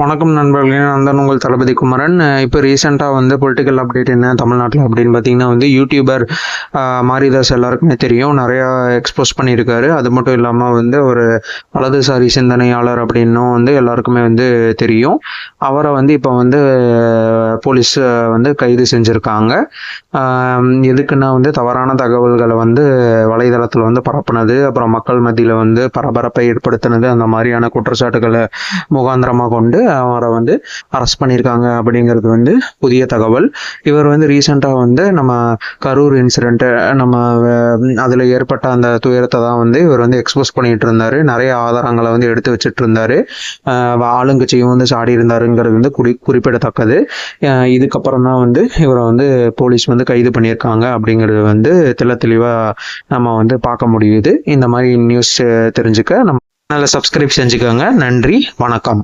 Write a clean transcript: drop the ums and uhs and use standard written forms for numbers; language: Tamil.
வணக்கம் நண்பர்களே, நான் தான் உங்கள் தளபதி குமரன். இப்போ ரீசெண்டாக வந்து பொலிட்டிக்கல் அப்டேட் என்ன தமிழ்நாட்டில் அப்படின்னு பார்த்தீங்கன்னா வந்து யூடியூபர் மாரிதாஸ் எல்லாருக்குமே தெரியும். நிறையா எக்ஸ்போஸ் பண்ணியிருக்காரு. அது மட்டும் இல்லாமல் வந்து ஒரு வலதுசாரி சிந்தனையாளர் அப்படின்னும் வந்து எல்லாருக்குமே வந்து தெரியும். அவரை வந்து இப்போ வந்து போலீஸ் வந்து கைது செஞ்சுருக்காங்க. எதுக்குன்னா வந்து தவறான தகவல்களை வந்து வலைதளத்தில் வந்து பரப்புனது, அப்புறம் மக்கள் மத்தியில் வந்து பரபரப்பை ஏற்படுத்தினது, அந்த மாதிரியான குற்றச்சாட்டுகளை முகாந்திரமாக கொண்டு அவரை வந்து அரெஸ்ட் பண்ணியிருக்காங்க அப்படிங்கிறது வந்து புதிய தகவல். இவர் வந்து ரீசெண்டாக வந்து நம்ம கரூர் இன்சிடென்ட் நம்ம அதில் ஏற்பட்ட அந்த துயரத்தை தான் வந்து இவர் வந்து எக்ஸ்போஸ் பண்ணிட்டு இருந்தாரு. நிறைய ஆதாரங்களை வந்து எடுத்து வச்சுட்டு இருந்தாரு. ஆளுங்கட்சியும் வந்து சாடி இருந்தாருங்கிறது வந்து குறிப்பிடத்தக்கது. இதுக்கப்புறம் தான் வந்து இவரை வந்து போலீஸ் வந்து கைது பண்ணியிருக்காங்க அப்படிங்கிறது வந்து தெளிவாக நம்ம வந்து பார்க்க முடியுது. இந்த மாதிரி நியூஸ் தெரிஞ்சுக்க நம்ம சேனலை சப்ஸ்கிரைப் செஞ்சுக்கோங்க. நன்றி, வணக்கம்.